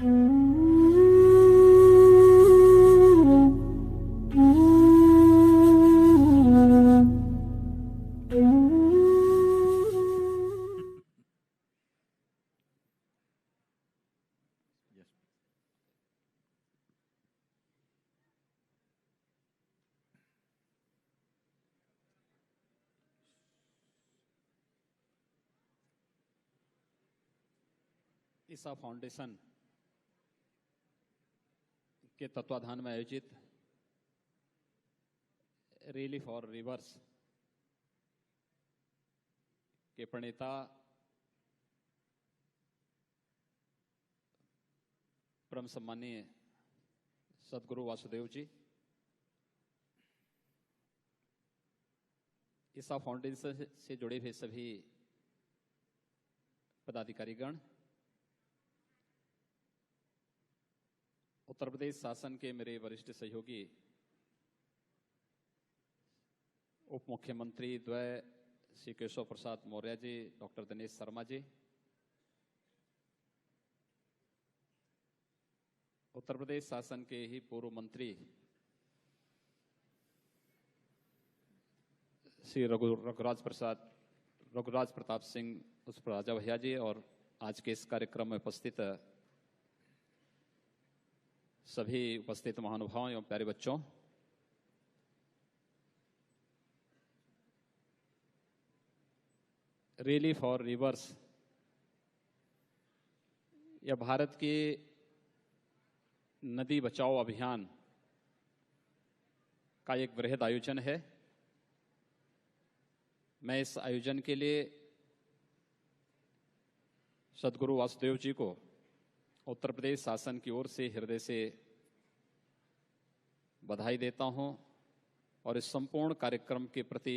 ईसा foundation के तत्वाधान में आयोजित रैली फॉर रिवर्स के प्रणेता परम सम्मानीय सदगुरु वासुदेव जी, ईसा फाउंडेशन से जुड़े हुए सभी पदाधिकारीगण, उत्तर प्रदेश शासन के मेरे वरिष्ठ सहयोगी उप मुख्यमंत्री द्वय श्री केशव प्रसाद मौर्य जी, डॉक्टर दिनेश शर्मा जी, उत्तर प्रदेश शासन के ही पूर्व मंत्री श्री रघुराज प्रताप सिंह उस राजा भैया जी, और आज के इस कार्यक्रम में उपस्थित सभी उपस्थित महानुभावों एवं प्यारे बच्चों, रैली फॉर रिवर्स यह भारत के नदी बचाओ अभियान का एक वृहद आयोजन है। मैं इस आयोजन के लिए सदगुरु वासुदेव जी को उत्तर प्रदेश शासन की ओर से हृदय से बधाई देता हूं और इस संपूर्ण कार्यक्रम के प्रति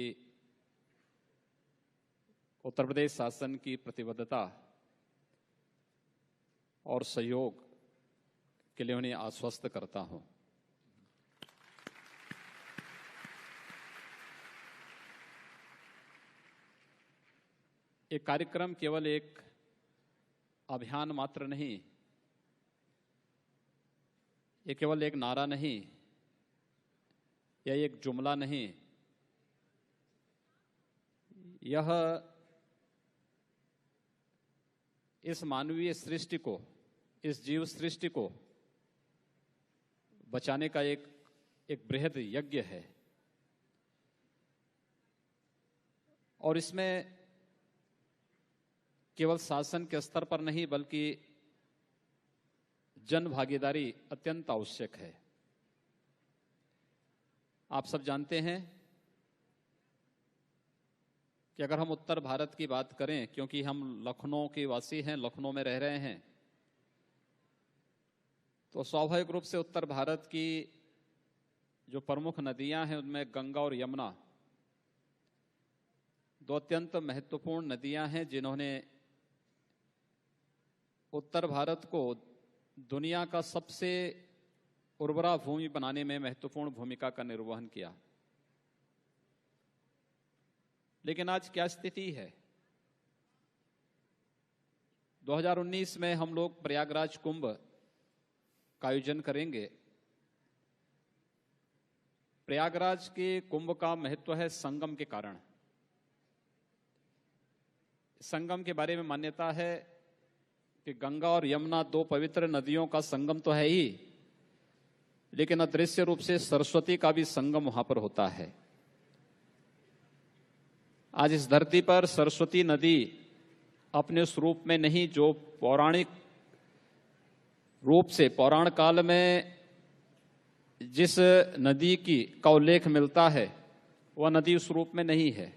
उत्तर प्रदेश शासन की प्रतिबद्धता और सहयोग के लिए उन्हें आश्वस्त करता हूं। ये कार्यक्रम केवल एक अभियान मात्र नहीं, ये केवल एक नारा नहीं, यह एक जुमला नहीं, यह इस मानवीय सृष्टि को, इस जीव सृष्टि को बचाने का एक बृहद यज्ञ है। और इसमें केवल शासन के स्तर पर नहीं बल्कि जन भागीदारी अत्यंत आवश्यक है। आप सब जानते हैं कि अगर हम उत्तर भारत की बात करें, क्योंकि हम लखनऊ के वासी हैं, लखनऊ में रह रहे हैं, तो स्वाभाविक रूप से उत्तर भारत की जो प्रमुख नदियां हैं उनमें गंगा और यमुना दो अत्यंत महत्वपूर्ण नदियां हैं जिन्होंने उत्तर भारत को दुनिया का सबसे उर्वरा भूमि बनाने में महत्वपूर्ण भूमिका का निर्वहन किया। लेकिन आज क्या स्थिति है? 2019 में हम लोग प्रयागराज कुंभ का आयोजन करेंगे। प्रयागराज के कुंभ का महत्व है संगम के कारण। संगम के बारे में मान्यता है कि गंगा और यमुना दो पवित्र नदियों का संगम तो है ही, लेकिन अदृश्य रूप से सरस्वती का भी संगम वहां पर होता है। आज इस धरती पर सरस्वती नदी अपने उस रूप में नहीं जो पौराणिक रूप से पौराण काल में जिस नदी का उल्लेख मिलता है, वह नदी उस रूप में नहीं है।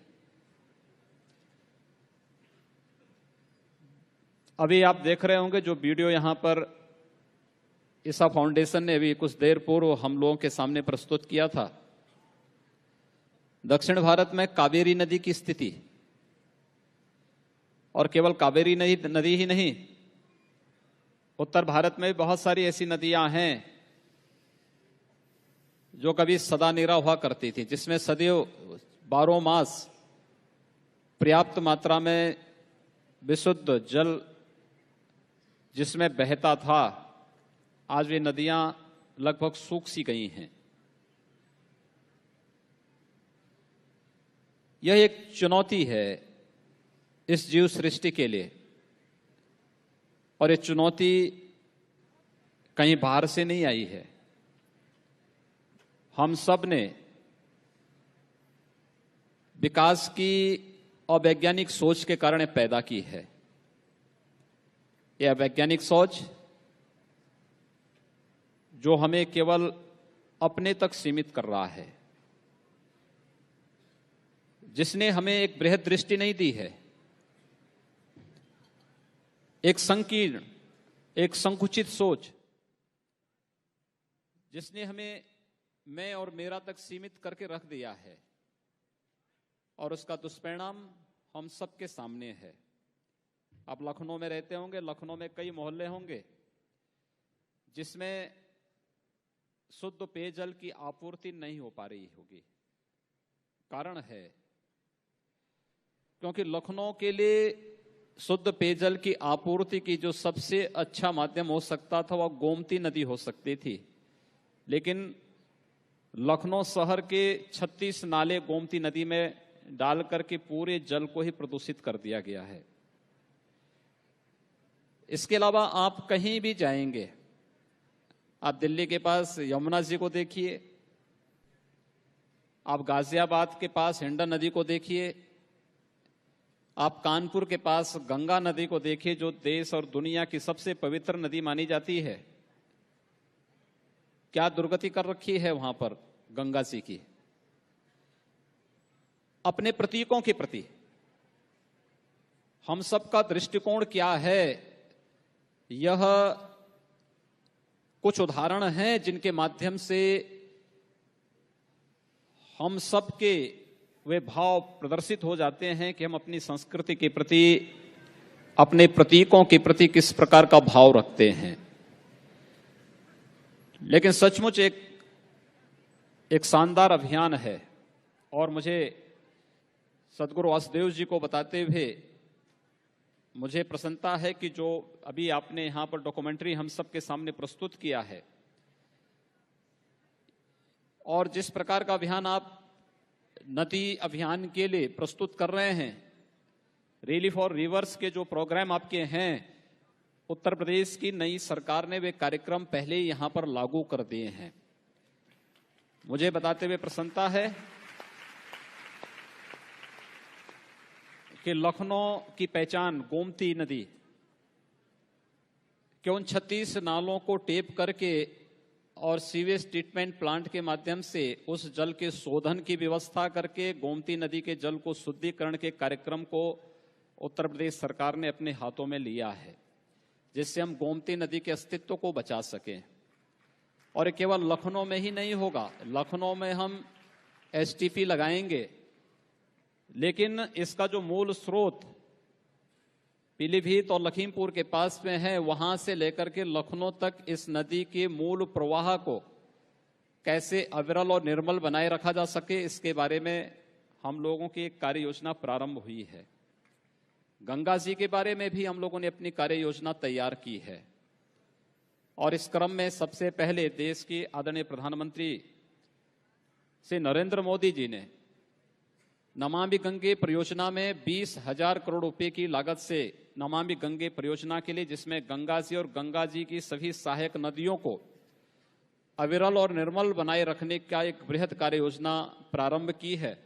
अभी आप देख रहे होंगे जो वीडियो यहां पर ईसा फाउंडेशन ने अभी कुछ देर पूर्व हम लोगों के सामने प्रस्तुत किया था। दक्षिण भारत में कावेरी नदी की स्थिति, और केवल कावेरी नदी ही नहीं, उत्तर भारत में बहुत सारी ऐसी नदियां हैं जो कभी सदा नीरा हुआ करती थी, जिसमें सदैव 12 मास पर्याप्त मात्रा में विशुद्ध जल जिसमें बहता था, आज वे नदियां लगभग सूख सी गई हैं। यह एक चुनौती है इस जीव सृष्टि के लिए, और ये चुनौती कहीं बाहर से नहीं आई है। हम सब ने विकास की अवैज्ञानिक सोच के कारण पैदा की है। यह वैज्ञानिक सोच जो हमें केवल अपने तक सीमित कर रहा है, जिसने हमें एक बृहद दृष्टि नहीं दी है, एक संकीर्ण, एक संकुचित सोच, जिसने हमें मैं और मेरा तक सीमित करके रख दिया है, और उसका दुष्परिणाम हम सबके सामने है। आप लखनऊ में रहते होंगे, लखनऊ में कई मोहल्ले होंगे जिसमें शुद्ध पेयजल की आपूर्ति नहीं हो पा रही होगी। कारण है क्योंकि लखनऊ के लिए शुद्ध पेयजल की आपूर्ति की जो सबसे अच्छा माध्यम हो सकता था वह गोमती नदी हो सकती थी, लेकिन लखनऊ शहर के 36 नाले गोमती नदी में डाल करके पूरे जल को ही प्रदूषित कर दिया गया है। इसके अलावा आप कहीं भी जाएंगे, आप दिल्ली के पास यमुना जी को देखिए, आप गाजियाबाद के पास हिंडन नदी को देखिए, आप कानपुर के पास गंगा नदी को देखिए, जो देश और दुनिया की सबसे पवित्र नदी मानी जाती है। क्या दुर्गति कर रखी है वहां पर गंगा जी की। अपने प्रतीकों के प्रति हम सबका दृष्टिकोण क्या है, यह कुछ उदाहरण हैं जिनके माध्यम से हम सबके वे भाव प्रदर्शित हो जाते हैं कि हम अपनी संस्कृति के प्रति, अपने प्रतीकों के प्रति किस प्रकार का भाव रखते हैं। लेकिन सचमुच एक शानदार अभियान है, और मुझे सदगुरु वासुदेव जी को बताते हुए मुझे प्रसन्नता है कि जो अभी आपने यहां पर डॉक्यूमेंट्री हम सबके सामने प्रस्तुत किया है, और जिस प्रकार का अभियान आप नदी अभियान के लिए प्रस्तुत कर रहे हैं, रिलीफ फॉर रिवर्स के जो प्रोग्राम आपके हैं, उत्तर प्रदेश की नई सरकार ने वे कार्यक्रम पहले ही यहां पर लागू कर दिए हैं। मुझे बताते हुए प्रसन्नता है कि लखनऊ की पहचान गोमती नदी के उन 36 नालों को टेप करके और सीवेज ट्रीटमेंट प्लांट के माध्यम से उस जल के शोधन की व्यवस्था करके गोमती नदी के जल को शुद्धिकरण के कार्यक्रम को उत्तर प्रदेश सरकार ने अपने हाथों में लिया है, जिससे हम गोमती नदी के अस्तित्व को बचा सकें। और केवल लखनऊ में ही नहीं होगा, लखनऊ में हम एसटीपी लगाएंगे, लेकिन इसका जो मूल स्रोत पीलीभीत और लखीमपुर के पास में है, वहां से लेकर के लखनऊ तक इस नदी के मूल प्रवाह को कैसे अविरल और निर्मल बनाए रखा जा सके, इसके बारे में हम लोगों की एक कार्य योजना प्रारंभ हुई है। गंगा जी के बारे में भी हम लोगों ने अपनी कार्य योजना तैयार की है, और इस क्रम में सबसे पहले देश के आदरणीय प्रधानमंत्री श्री नरेंद्र मोदी जी ने नमामि गंगे परियोजना में 20,000 करोड़ रुपए की लागत से नमामि गंगे परियोजना के लिए, जिसमें गंगा जी और गंगा जी की सभी सहायक नदियों को अविरल और निर्मल बनाए रखने का एक बृहद कार्य योजना प्रारंभ की है,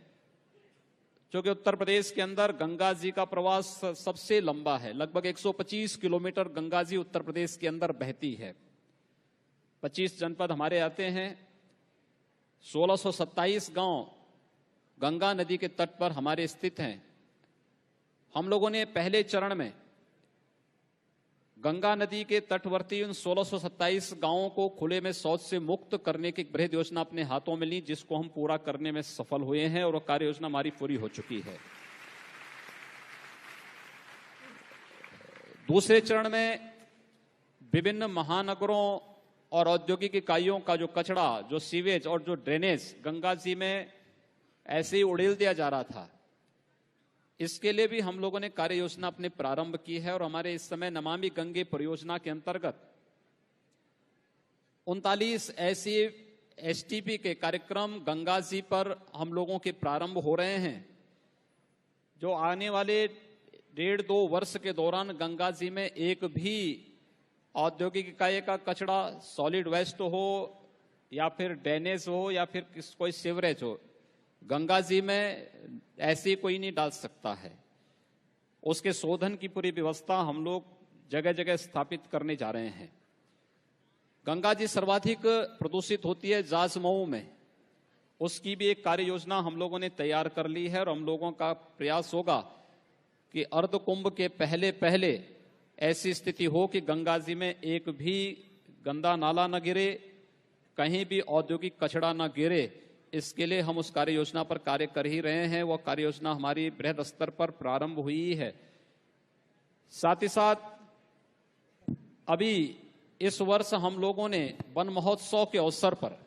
जो कि उत्तर प्रदेश के अंदर गंगा जी का प्रवास सबसे लंबा है। लगभग 125 किलोमीटर गंगा जी उत्तर प्रदेश के अंदर बहती है। 25 जनपद हमारे आते हैं, 1627 गांव गंगा नदी के तट पर हमारे स्थित हैं। हम लोगों ने पहले चरण में गंगा नदी के तटवर्ती उन 1627 गांवों को खुले में शौच से मुक्त करने की बृहद योजना अपने हाथों में ली, जिसको हम पूरा करने में सफल हुए हैं, और कार्य योजना हमारी पूरी हो चुकी है। दूसरे चरण में विभिन्न महानगरों और औद्योगिक इकाइयों का जो कचरा, जो सीवेज और जो ड्रेनेज गंगा जी में ऐसे ही उड़ेल दिया जा रहा था, इसके लिए भी हम लोगों ने कार्य योजना अपने प्रारंभ की है। और हमारे इस समय नमामि गंगे परियोजना के अंतर्गत 39 ऐसे एसटीपी के कार्यक्रम गंगा जी पर हम लोगों के प्रारंभ हो रहे हैं, जो आने वाले 1.5-2 वर्ष के दौरान गंगा जी में एक भी औद्योगिक इकाई का कचरा, सॉलिड वेस्ट हो या फिर ड्रेनेज हो या फिर कोई सीवरेज हो, गंगा जी में ऐसी कोई नहीं डाल सकता है। उसके शोधन की पूरी व्यवस्था हम लोग जगह जगह स्थापित करने जा रहे हैं। गंगा जी सर्वाधिक प्रदूषित होती है जाजमऊ में, उसकी भी एक कार्य योजना हम लोगों ने तैयार कर ली है और हम लोगों का प्रयास होगा कि अर्ध कुंभ के पहले पहले ऐसी स्थिति हो कि गंगा जी में एक भी गंदा नाला न गिरे, कहीं भी औद्योगिक कचरा न गिरे। इसके लिए हम उस कार्य योजना पर कार्य कर ही रहे हैं। वह कार्य योजना हमारी बृहद स्तर पर प्रारंभ हुई है। साथ ही साथ अभी इस वर्ष हम लोगों ने वन महोत्सव के अवसर पर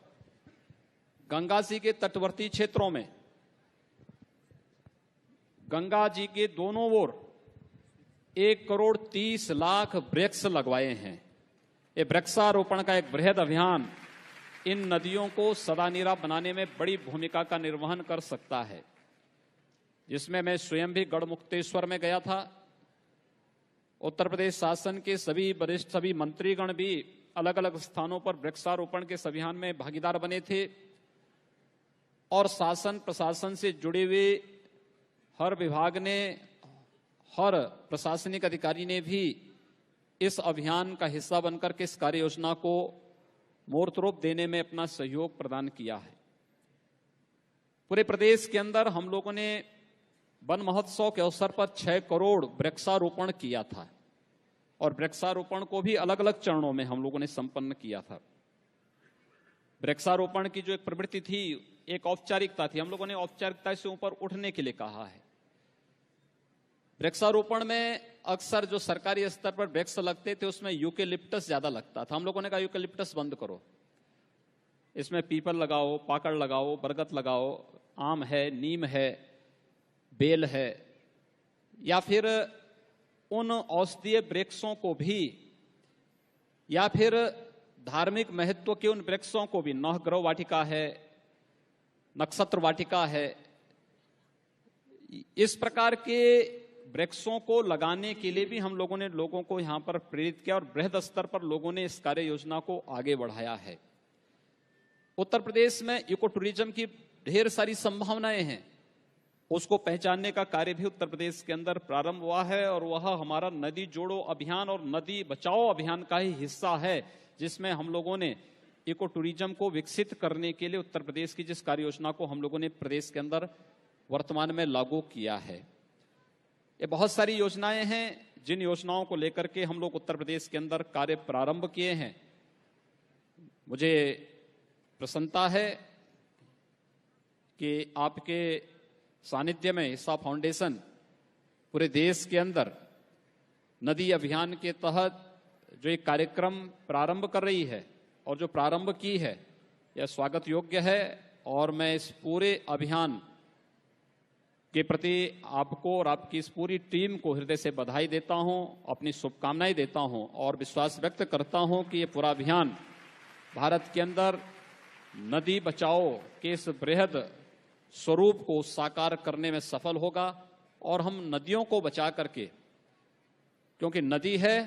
गंगा जी के तटवर्ती क्षेत्रों में गंगा जी के दोनों ओर 1,30,00,000 वृक्ष लगवाए हैं। ये वृक्षारोपण का एक बृहद अभियान इन नदियों को सदानीरा बनाने में बड़ी भूमिका का निर्वहन कर सकता है, जिसमें मैं स्वयं भी गढ़मुक्तेश्वर में गया था। उत्तर प्रदेश शासन के सभी वरिष्ठ, सभी मंत्रीगण भी अलग अलग स्थानों पर वृक्षारोपण के इस अभियान में भागीदार बने थे और शासन प्रशासन से जुड़े हुए हर विभाग ने, हर प्रशासनिक अधिकारी ने भी इस अभियान का हिस्सा बनकर के इस कार्य योजना को मूर्त रूप देने में अपना सहयोग प्रदान किया है। पूरे प्रदेश के अंदर हम लोगों ने वन महोत्सव के अवसर पर 6 करोड़ वृक्षारोपण किया था और वृक्षारोपण को भी अलग अलग चरणों में हम लोगों ने संपन्न किया था। वृक्षारोपण की जो एक प्रवृत्ति थी, एक औपचारिकता थी, हम लोगों ने औपचारिकता से ऊपर उठने के लिए कहा है। वृक्षारोपण में अक्सर जो सरकारी स्तर पर वृक्ष लगते थे उसमें यूकेलिप्टस ज्यादा लगता था। हम लोगों ने कहा यूकेलिप्टस बंद करो, इसमें पीपल लगाओ, पाकड़ लगाओ, बरगद लगाओ, आम है, नीम है, बेल है, या फिर उन औषधीय वृक्षों को भी, या फिर धार्मिक महत्व के उन वृक्षों को भी, नवग्रह वाटिका है, नक्षत्र वाटिका है, इस प्रकार के वृक्षों को लगाने के लिए भी हम लोगों ने लोगों को यहां पर प्रेरित किया और बृहद स्तर पर लोगों ने इस कार्य योजना को आगे बढ़ाया है। उत्तर प्रदेश में इको टूरिज्म की ढेर सारी संभावनाएं हैं, उसको पहचानने का कार्य भी उत्तर प्रदेश के अंदर प्रारंभ हुआ है और वह हमारा नदी जोड़ो अभियान और नदी बचाओ अभियान का ही हिस्सा है, जिसमें हम लोगों ने इको टूरिज्म को विकसित करने के लिए उत्तर प्रदेश की जिस कार्य योजना को हम लोगों ने प्रदेश के अंदर वर्तमान में लागू किया है। ये बहुत सारी योजनाएं हैं जिन योजनाओं को लेकर के हम लोग उत्तर प्रदेश के अंदर कार्य प्रारंभ किए हैं। मुझे प्रसन्नता है कि आपके सानिध्य में हिस्सा फाउंडेशन पूरे देश के अंदर नदी अभियान के तहत जो एक कार्यक्रम प्रारंभ कर रही है और जो प्रारंभ की है, यह स्वागत योग्य है और मैं इस पूरे अभियान के प्रति आपको और आपकी इस पूरी टीम को हृदय से बधाई देता हूं, अपनी शुभकामनाएं देता हूं और विश्वास व्यक्त करता हूं कि ये पूरा अभियान भारत के अंदर नदी बचाओ के इस बृहद स्वरूप को साकार करने में सफल होगा और हम नदियों को बचा करके, क्योंकि नदी है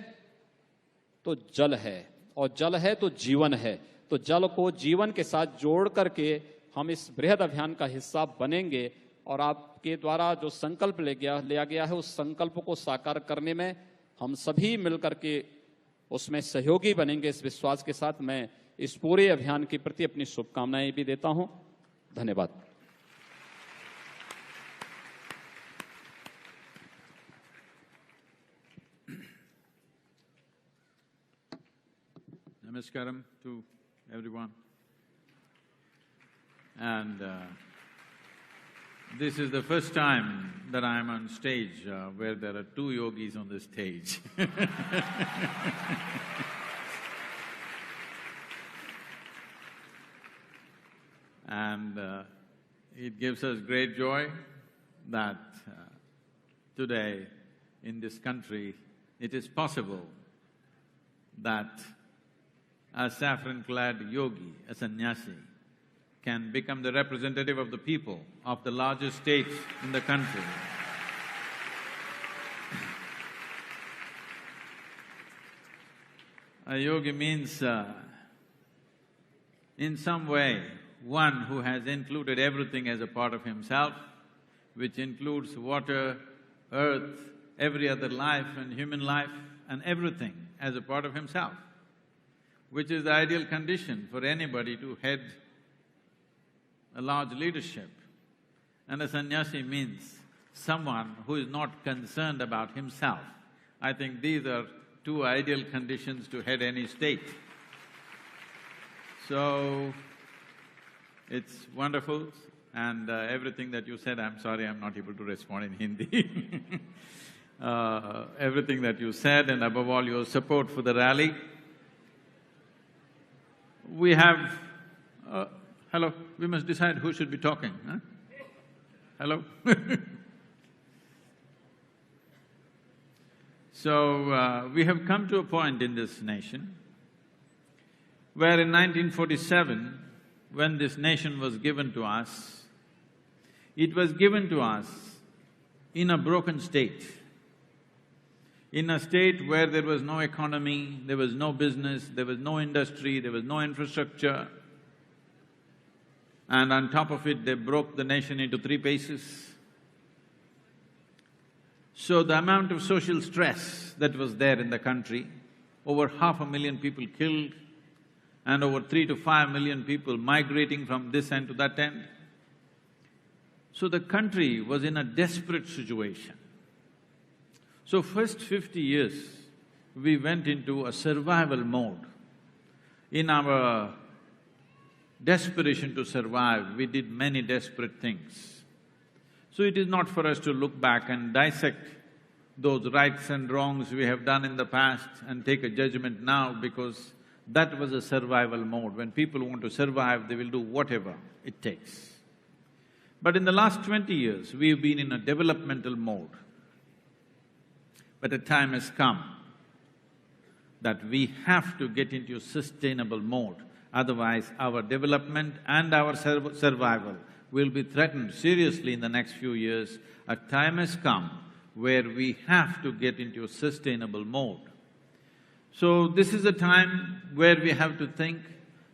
तो जल है और जल है तो जीवन है, तो जल को जीवन के साथ जोड़ करके हम इस बृहद अभियान का हिस्सा बनेंगे और आपके द्वारा जो संकल्प लिया गया है उस संकल्प को साकार करने में हम सभी मिलकर के उसमें सहयोगी बनेंगे। इस विश्वास के साथ मैं इस पूरे अभियान के प्रति अपनी शुभकामनाएं भी देता हूं। धन्यवाद। Namaskaram to everyone. And this is the first time that I am on stage where there are two yogis on the stage. And it gives us great joy that today in this country it is possible that a saffron-clad yogi, a sannyasi, can become the representative of the people of the largest states in the country. A yogi means, in some way, one who has included everything as a part of himself, which includes water, earth, every other life and human life and everything as a part of himself, which is the ideal condition for anybody to head a large leadership. And a sannyasi means someone who is not concerned about himself. I think these are two ideal conditions to head any state. So, it's wonderful, and everything that you said, I'm sorry I'm not able to respond in Hindi. Everything that you said, and above all your support for the rally. We have… hello, we must decide who should be talking, huh? Hello? So, we have come to a point in this nation where in 1947, when this nation was given to us, it was given to us in a broken state, in a state where there was no economy, there was no business, there was no industry, there was no infrastructure, and on top of it, they broke the nation into three pieces. So the amount of social stress that was there in the country, over 500,000 people killed and over 3 to 5 million people migrating from this end to that end. So the country was in a desperate situation. So first 50 years, we went into a survival mode. In our desperation to survive, we did many desperate things. So it is not for us to look back and dissect those rights and wrongs we have done in the past and take a judgment now, because that was a survival mode. When people want to survive, they will do whatever it takes. But in the last 20 years, we've been in a developmental mode. But a time has come that we have to get into a sustainable mode, otherwise our development and our survival will be threatened seriously in the next few years. A time has come where we have to get into a sustainable mode. So this is a time where we have to think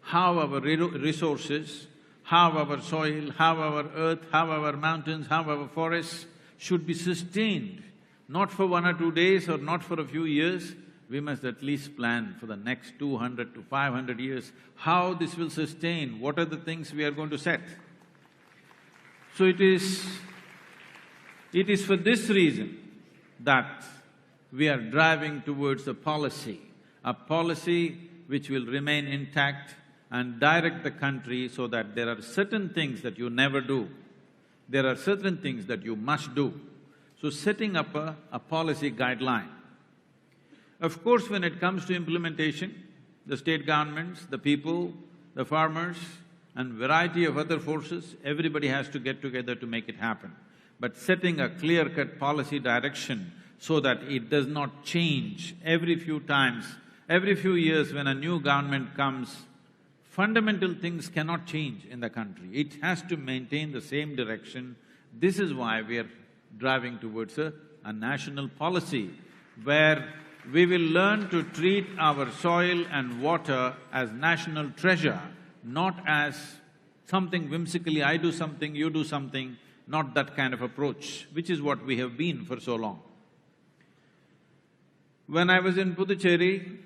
how our resources, how our soil, how our earth, how our mountains, how our forests should be sustained, not for 1 or 2 days or not for a few years. We must at least plan for the next 200 to 500 years, how this will sustain, what are the things we are going to set. So it is for this reason that we are driving towards a policy which will remain intact and direct the country so that there are certain things that you never do, there are certain things that you must do. So setting up a policy guideline. Of course, when it comes to implementation, the state governments, the people, the farmers and variety of other forces, everybody has to get together to make it happen. But setting a clear-cut policy direction so that it does not change every few times, every few years when a new government comes, fundamental things cannot change in the country. It has to maintain the same direction. This is why we are driving towards a national policy where we will learn to treat our soil and water as national treasure, not as something whimsically, I do something, you do something, not that kind of approach, which is what we have been for so long. When I was in Puducherry,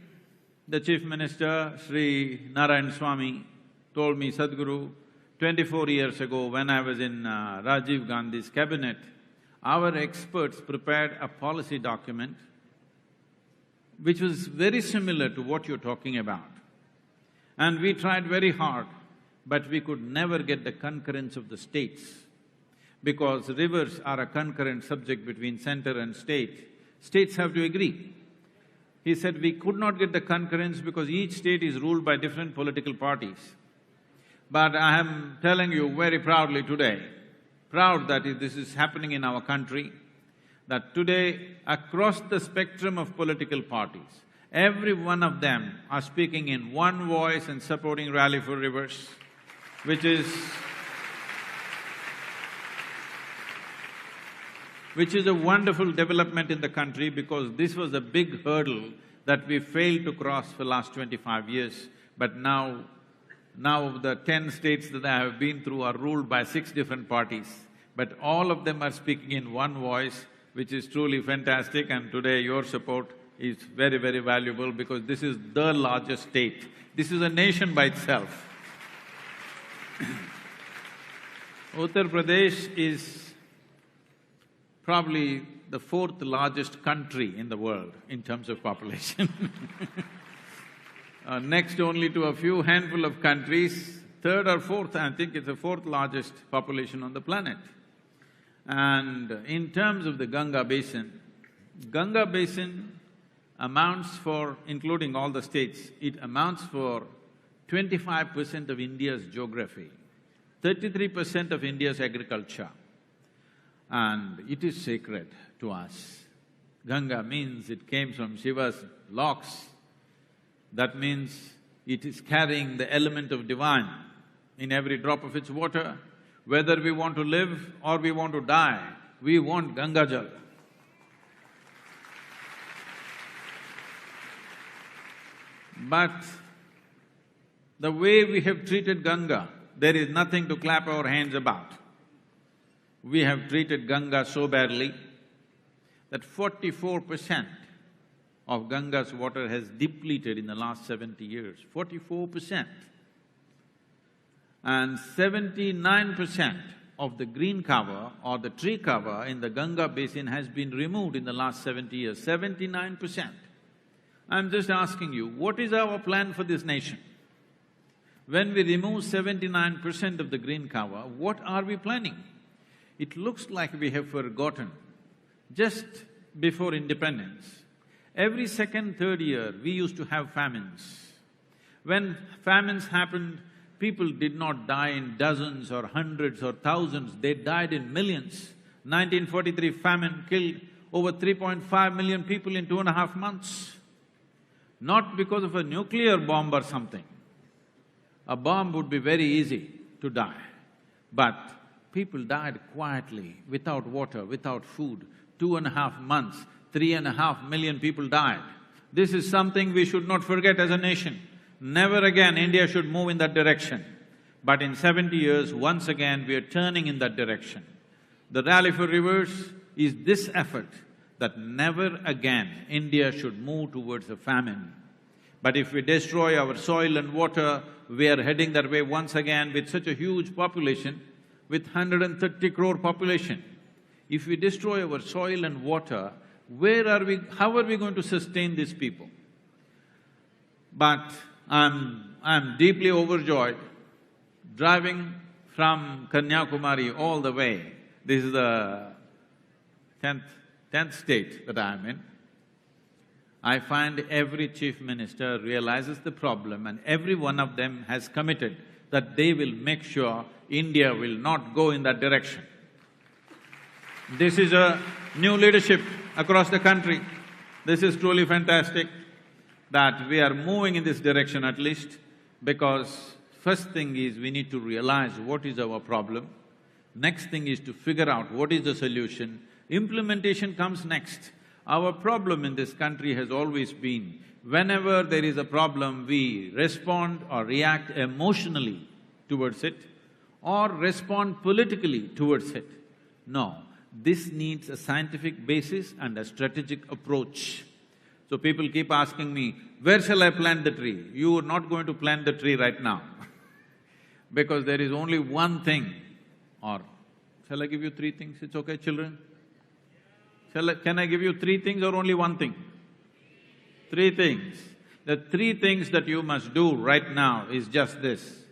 the Chief Minister, Sri Narayan Swami, told me, Sadhguru, 24 years ago when I was in Rajiv Gandhi's cabinet, our experts prepared a policy document which was very similar to what you're talking about. And we tried very hard, but we could never get the concurrence of the states, because rivers are a concurrent subject between center and state. States have to agree. He said we could not get the concurrence because each state is ruled by different political parties. But I am telling you very proudly today, proud that this is happening in our country, that today across the spectrum of political parties, Every one of them are speaking in one voice and supporting Rally for Rivers, which is a wonderful development in the country, because this was a big hurdle that we failed to cross for the last 25 years. But now the 10 states that I have been through are ruled by 6 different parties, but all of them are speaking in one voice, which is truly fantastic, and today your support is very, very valuable, because this is the largest state. This is a nation by itself. Uttar Pradesh is probably the 4th largest country in the world in terms of population. Next only to a few handful of countries, 3rd or 4th, I think it's the 4th largest population on the planet. And in terms of the Ganga Basin amounts for, including all the states, it amounts for 25% of India's geography, 33% of India's agriculture, and it is sacred to us. Ganga means it came from Shiva's locks. That means it is carrying the element of divine in every drop of its water. Whether we want to live or we want to die, we want Ganga Jal. But the way we have treated Ganga, there is nothing to clap our hands about. We have treated Ganga so badly that 44% of Ganga's water has depleted in the last 70 years, 44%. And 79% of the green cover or the tree cover in the Ganga basin has been removed in the last 70 years, 79%. I'm just asking you, what is our plan for this nation? When we remove 79% of the green cover, what are we planning? It looks like we have forgotten. Just before independence, every second, third year, we used to have famines. When famines happened, people did not die in dozens or hundreds or thousands, they died in millions. 1943 famine killed over 3.5 million people in 2.5 months. Not because of a nuclear bomb or something. A bomb would be very easy to die, but people died quietly, without water, without food. 2.5 months, 3.5 million people died. This is something we should not forget as a nation. Never again India should move in that direction. But in 70 years, once again we are turning in that direction. The Rally for Rivers is this effort that never again India should move towards a famine. But if we destroy our soil and water, we are heading that way once again with such a huge population, with 130 crore population. If we destroy our soil and water, how are we going to sustain these people? But I'm deeply overjoyed, driving from Kanyakumari all the way. This is the 10th state that I'm in. I find every chief minister realizes the problem, and every one of them has committed that they will make sure India will not go in that direction. This is a new leadership across the country. This is truly fantastic that we are moving in this direction at least, because first thing is we need to realize what is our problem. Next thing is to figure out what is the solution. Implementation comes next. Our problem in this country has always been, whenever there is a problem, we respond or react emotionally towards it or respond politically towards it. No, this needs a scientific basis and a strategic approach. So people keep asking me, where shall I plant the tree? You are not going to plant the tree right now because there is only one thing, or shall I give you 3 things? It's okay, children? Can I give you 3 things or only one thing? 3 things. The 3 things that you must do right now is just this.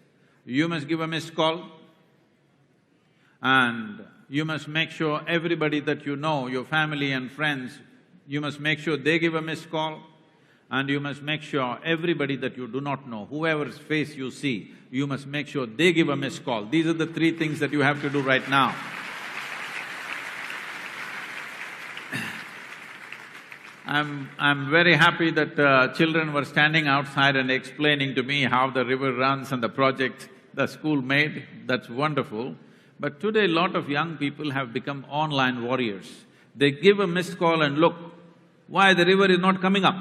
You must give a missed call, and you must make sure everybody that you know, your family and friends, you must make sure they give a missed call, and you must make sure everybody that you do not know, whoever's face you see, you must make sure they give a missed call. These are the 3 things that you have to do right now. I'm very happy that children were standing outside and explaining to me how the river runs and the project the school made. That's wonderful. But today, a lot of young people have become online warriors. They give a missed call and look, why the river is not coming up?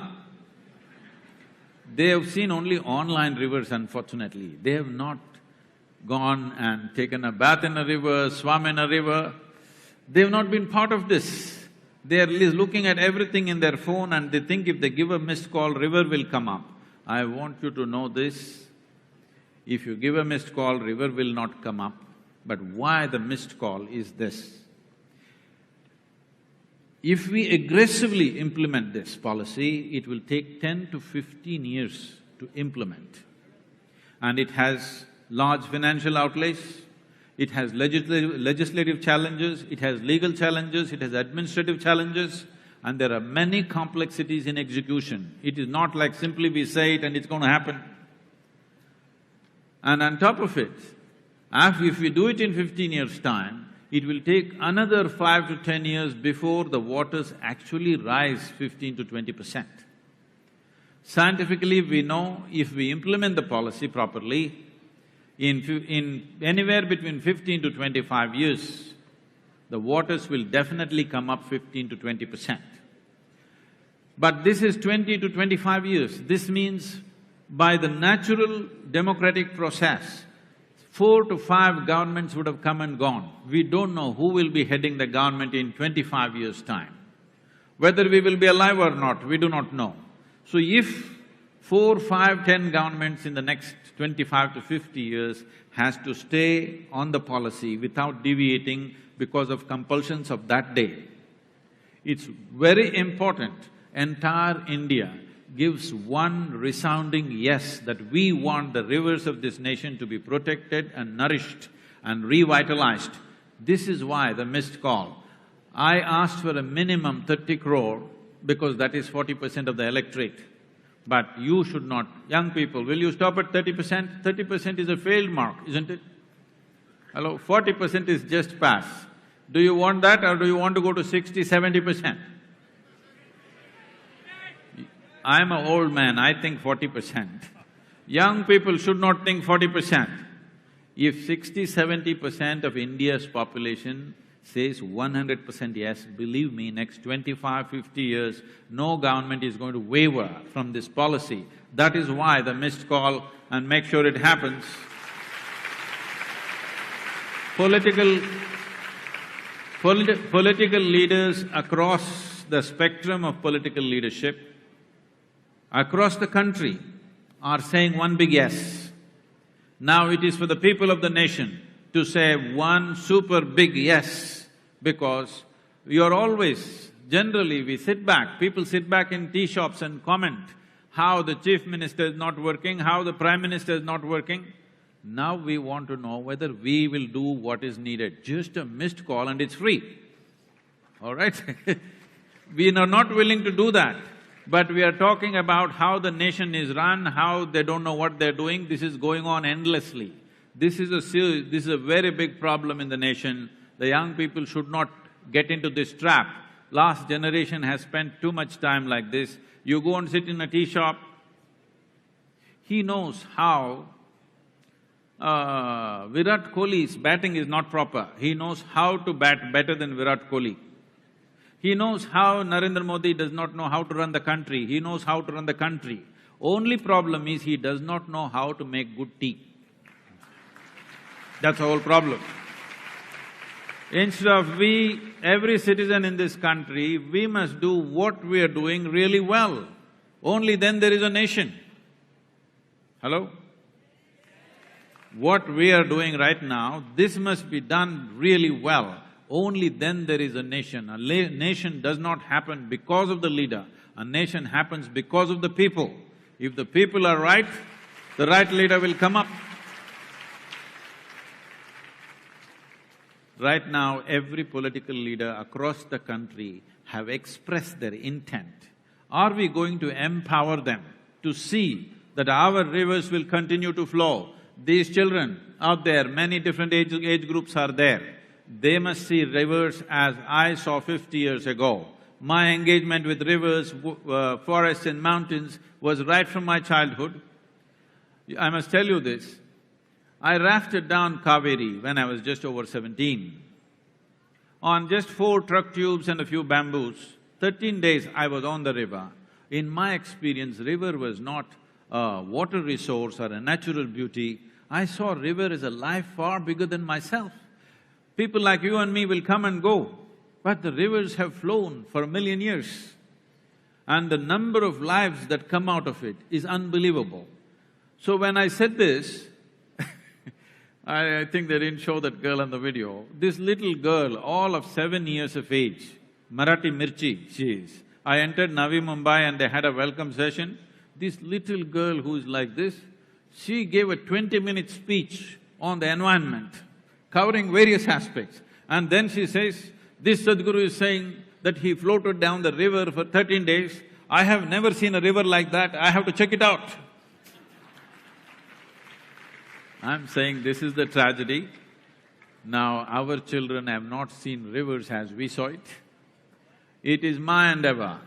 They have seen only online rivers, unfortunately. They have not gone and taken a bath in a river, swum in a river. They have not been part of this. They are looking at everything in their phone and they think if they give a missed call, river will come up. I want you to know this, if you give a missed call, river will not come up. But why the missed call is this. If we aggressively implement this policy, it will take 10 to 15 years to implement. And it has large financial outlays, it has legislative challenges, it has legal challenges, it has administrative challenges, and there are many complexities in execution. It is not like simply we say it and it's going to happen. And on top of it, if we do it in 15 years' time, it will take another 5 to 10 years before the waters actually rise 15 to 20%. Scientifically, we know if we implement the policy properly, in anywhere between 15 to 25 years, the waters will definitely come up 15 to 20%. But this is 20 to 25 years. This means by the natural democratic process, 4 to 5 governments would have come and gone. We don't know who will be heading the government in 25 years' time. Whether we will be alive or not, we do not know. So if 4, 5, 10 governments in the next 25 to 50 years has to stay on the policy without deviating because of compulsions of that day, it's very important entire India gives one resounding yes that we want the rivers of this nation to be protected and nourished and revitalized. This is why the missed call. I asked for a minimum 30 crore because that is 40% of the electorate. But you should not… Young people, will you stop at 30%? 30% is a failed mark, isn't it? Hello, 40% is just pass. Do you want that or do you want to go to 60, 70%? I'm an old man, I think 40%. Young people should not think 40%. If 60, 70% of India's population says 100% yes, believe me, next 25, 50 years, no government is going to waver from this policy. That is why the missed call, and make sure it happens. Political leaders across the spectrum of political leadership, across the country, are saying one big yes. Now it is for the people of the nation to say one super big yes, because you're always… Generally, we sit back, people sit back in tea shops and comment how the chief minister is not working, how the prime minister is not working. Now we want to know whether we will do what is needed. Just a missed call and it's free, all right? We are not willing to do that. But we are talking about how the nation is run, how they don't know what they're doing. This is going on endlessly. This is a very big problem in the nation. The young people should not get into this trap. Last generation has spent too much time like this. You go and sit in a tea shop, he knows how Virat Kohli's batting is not proper. He knows how to bat better than Virat Kohli. He knows how Narendra Modi does not know how to run the country. He knows how to run the country. Only problem is he does not know how to make good tea. That's the whole problem. Instead of every citizen in this country, we must do what we are doing really well. Only then there is a nation. Hello? What we are doing right now, this must be done really well. Only then there is a nation. A nation does not happen because of the leader, a nation happens because of the people. If the people are right, the right leader will come up. Right now, every political leader across the country have expressed their intent. Are we going to empower them to see that our rivers will continue to flow? These children out there, many different age groups are there. They must see rivers as I saw 50 years ago. My engagement with rivers, forests and mountains was right from my childhood. I must tell you this, I rafted down Kaveri when I was just over 17. On just 4 truck tubes and a few bamboos, 13 days I was on the river. In my experience, river was not a water resource or a natural beauty. I saw river as a life far bigger than myself. People like you and me will come and go, but the rivers have flown for 1,000,000 years. And the number of lives that come out of it is unbelievable. So when I said this, I think they didn't show that girl on the video. This little girl, all of 7 years of age, Marathi Mirchi, she is. I entered Navi Mumbai and they had a welcome session. This little girl who is like this, she gave a 20-minute speech on the environment, covering various aspects. And then she says, this Sadhguru is saying that he floated down the river for 13 days. I have never seen a river like that, I have to check it out. I'm saying this is the tragedy. Now our children have not seen rivers as we saw it. It is my endeavor,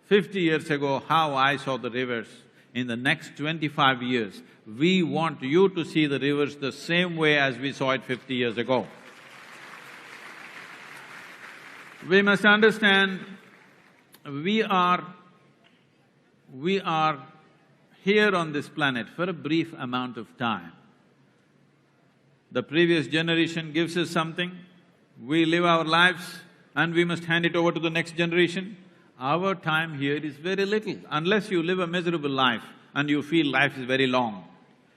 50 years ago how I saw the rivers, in the next 25 years, we want you to see the rivers the same way as we saw it 50 years ago. We must understand, we are here on this planet for a brief amount of time. The previous generation gives us something, we live our lives and we must hand it over to the next generation. Our time here is very little, unless you live a miserable life and you feel life is very long.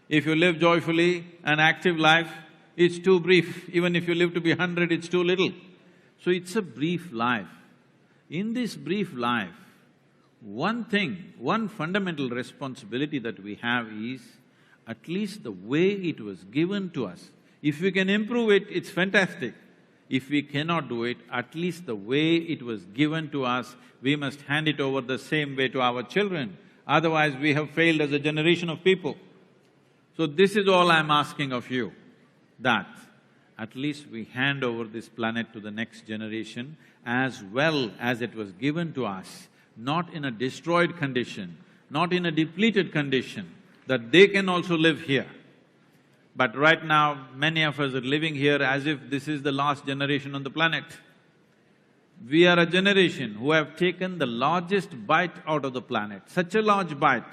If you live joyfully an active life, it's too brief. Even if you live to be 100, it's too little. So it's a brief life. In this brief life, one thing, one fundamental responsibility that we have is at least the way it was given to us. If we can improve it, it's fantastic. If we cannot do it, at least the way it was given to us, we must hand it over the same way to our children. Otherwise, we have failed as a generation of people. So this is all I'm asking of you, that at least we hand over this planet to the next generation as well as it was given to us, not in a destroyed condition, not in a depleted condition, that they can also live here. But right now, many of us are living here as if this is the last generation on the planet. We are a generation who have taken the largest bite out of the planet, such a large bite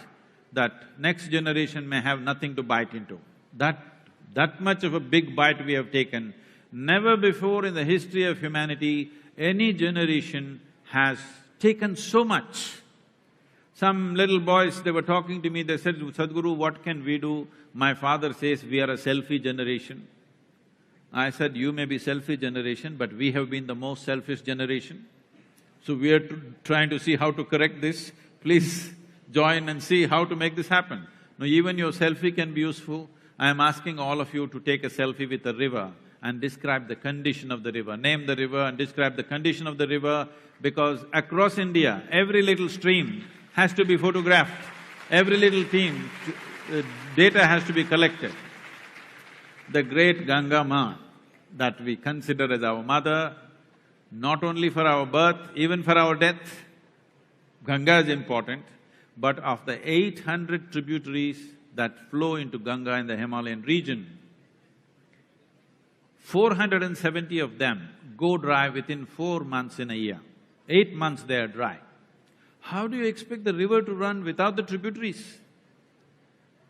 that next generation may have nothing to bite into. That much of a big bite we have taken. Never before in the history of humanity, any generation has taken so much. Some little boys, they were talking to me, they said, Sadhguru, what can we do? My father says we are a selfie generation. I said, you may be selfie generation, but we have been the most selfish generation. So we are trying to see how to correct this. Please join and see how to make this happen. Now even your selfie can be useful. I am asking all of you to take a selfie with a river and describe the condition of the river. Name the river and describe the condition of the river, because across India, every little stream has to be photographed. Every little data has to be collected. The great Ganga Ma that we consider as our mother, not only for our birth, even for our death, Ganga is important, but of the 800 tributaries that flow into Ganga in the Himalayan region, 470 of them go dry within 4 months in a year. 8 months they are dry. How do you expect the river to run without the tributaries?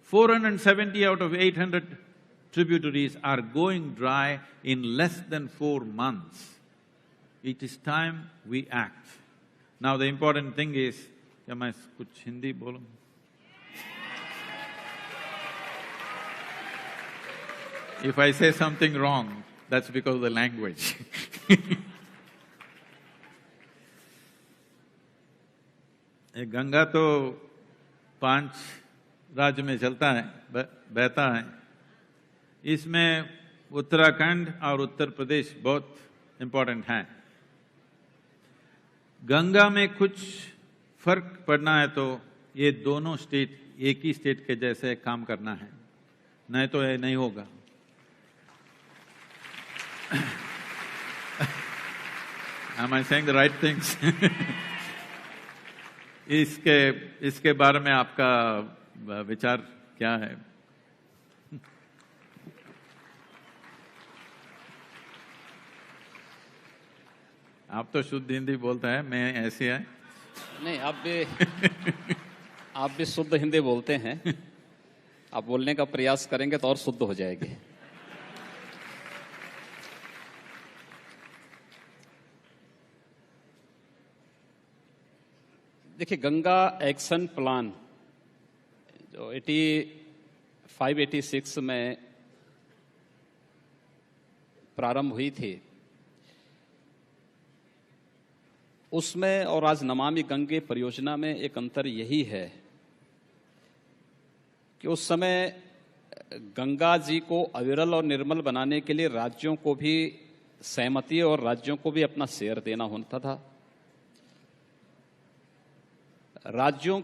470 out of 800 tributaries are going dry in less than 4 months. It is time we act. Now the important thing is, क्या मैं कुछ हिंदी बोलूं? If I say something wrong, that's because of the language. Ganga तो 5 राज्य में चलता है, बहता है। इसमें उत्तराखंड और उत्तर प्रदेश बहुत इम्पोर्टेंट हैं। गंगा में कुछ फर्क पड़ना है तो ये दोनों स्टेट एक ही स्टेट के जैसे काम करना है, नहीं तो ये नहीं होगा। Am I saying the right things? इसके बारे में आपका विचार क्या है? आप तो शुद्ध हिंदी बोलता है, मैं ऐसे है। नहीं, आप भी शुद्ध हिंदी बोलते हैं। आप बोलने का प्रयास करेंगे तो और शुद्ध हो जाएगी। देखिए, गंगा एक्शन प्लान जो 85-86 में प्रारंभ हुई थी, उसमें और आज नमामि गंगे परियोजना में एक अंतर यही है कि उस समय गंगा जी को अविरल और निर्मल बनाने के लिए राज्यों को भी सहमति और राज्यों को भी अपना शेयर देना होता था। राज्यों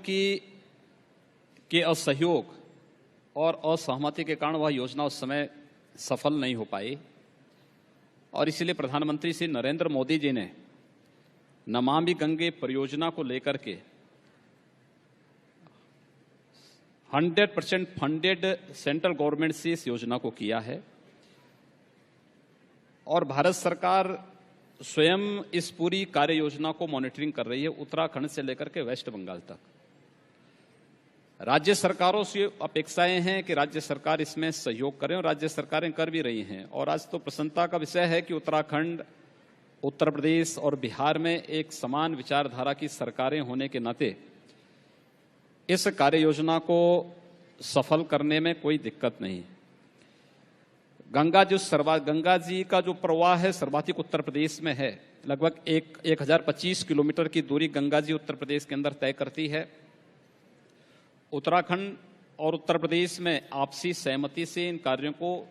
के असहयोग और असहमति के कारण वह योजना उस समय सफल नहीं हो पाई और इसलिए प्रधानमंत्री श्री नरेंद्र मोदी जी ने नमामि गंगे परियोजना को लेकर के 100% फंडेड सेंट्रल गवर्नमेंट से इस योजना को किया है और भारत सरकार स्वयं इस पूरी कार्य योजना को मॉनिटरिंग कर रही है, उत्तराखंड से लेकर के वेस्ट बंगाल तक। राज्य सरकारों से अपेक्षाएं हैं कि राज्य सरकार इसमें सहयोग करें और राज्य सरकारें कर भी रही हैं और आज तो प्रसन्नता का विषय है कि उत्तराखंड, उत्तर प्रदेश और बिहार में एक समान विचारधारा की सरकारें होने के नाते इस कार्य योजना को सफल करने में कोई दिक्कत नहीं। गंगा जी का जो प्रवाह है सर्वाधिक उत्तर प्रदेश में है। लगभग 1025 किलोमीटर की दूरी गंगा जी उत्तर प्रदेश के अंदर तय करती है। उत्तराखंड और उत्तर प्रदेश में आपसी सहमति से इन कार्यों को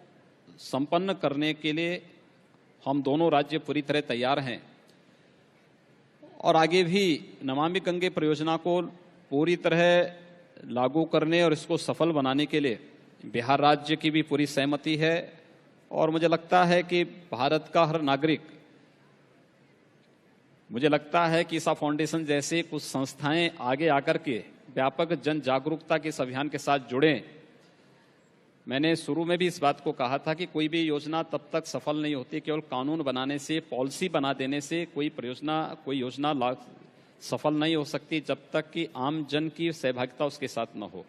संपन्न करने के लिए हम दोनों राज्य पूरी तरह तैयार हैं और आगे भी नमामि गंगे परियोजना को पूरी तरह लागू करने और इसको सफल बनाने के लिए बिहार राज्य की भी पूरी सहमति है और मुझे लगता है कि भारत का हर नागरिक, मुझे लगता है कि ईसा फाउंडेशन जैसे कुछ संस्थाएं आगे आकर के व्यापक जन जागरूकता के इस अभियान के साथ जुड़ें। मैंने शुरू में भी इस बात को कहा था कि कोई भी योजना तब तक सफल नहीं होती केवल कानून बनाने से, पॉलिसी बना देने से कोई योजना सफल नहीं हो सकती जब तक कि आम जन की सहभागिता उसके साथ न हो।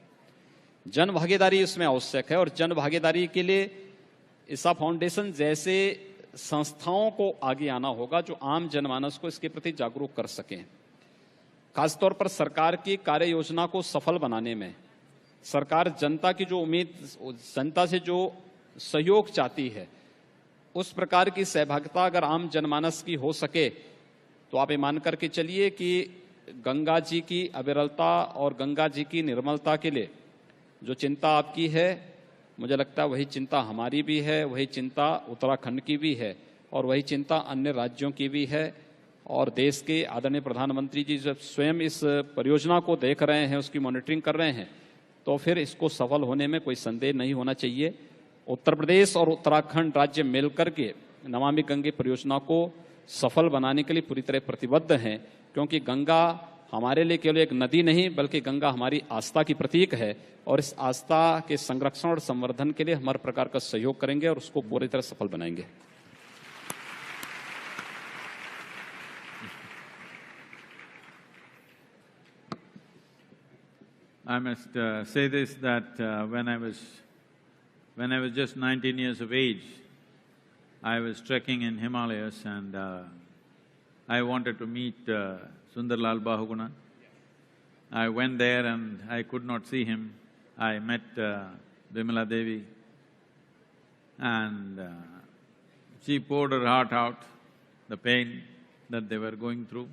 जन भागीदारी इसमें आवश्यक है और जन भागीदारी के लिए ईसा फाउंडेशन जैसे संस्थाओं को आगे आना होगा जो आम जनमानस को इसके प्रति जागरूक कर सकें। खासतौर पर सरकार की कार्य योजना को सफल बनाने में सरकार जनता की जो उम्मीद, जनता से जो सहयोग चाहती है, उस प्रकार की सहभागिता अगर आम जनमानस की हो सके तो आप ये मान करके चलिए कि गंगा जी की अविरलता और गंगा जी की निर्मलता के लिए जो चिंता आपकी है, मुझे लगता है वही चिंता हमारी भी है, वही चिंता उत्तराखंड की भी है और वही चिंता अन्य राज्यों की भी है। और देश के आदरणीय प्रधानमंत्री जी जब स्वयं इस परियोजना को देख रहे हैं, उसकी मॉनिटरिंग कर रहे हैं, तो फिर इसको सफल होने में कोई संदेह नहीं होना चाहिए। उत्तर प्रदेश और उत्तराखंड राज्य मिलकर के नमामि गंगे परियोजना को सफल बनाने के लिए पूरी तरह प्रतिबद्ध हैं, क्योंकि गंगा हमारे लिए केवल एक नदी नहीं बल्कि गंगा हमारी आस्था की प्रतीक है और इस आस्था के संरक्षण और संवर्धन के लिए हम हर प्रकार का सहयोग करेंगे और उसको पूरी तरह सफल बनाएंगे। I must say this that when I was just 19 years of age, I was trekking in Himalayas and I wanted to meet Sundarlal Bahuguna. I went there and I could not see him. I met Vimala Devi and she poured her heart out, the pain that they were going through.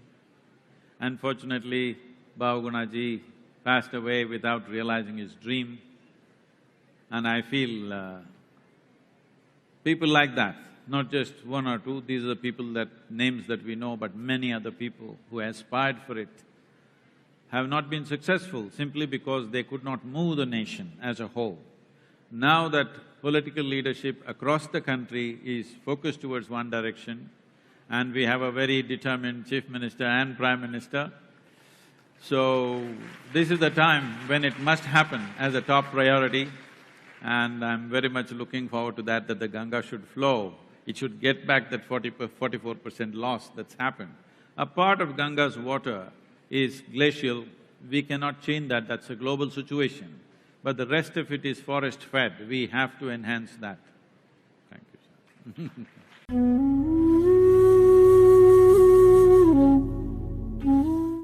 Unfortunately, Bahuguna ji passed away without realizing his dream, and I feel people like that, not just one or two, these are the people names that we know, but many other people who aspired for it have not been successful simply because they could not move the nation as a whole. Now that political leadership across the country is focused towards one direction and we have a very determined Chief Minister and Prime Minister. So, this is the time when it must happen as a top priority, and I'm very much looking forward to that the Ganga should flow. It should get back that 44% loss that's happened. A part of Ganga's water is glacial, we cannot change that, that's a global situation. But the rest of it is forest-fed, we have to enhance that. Thank you, sir.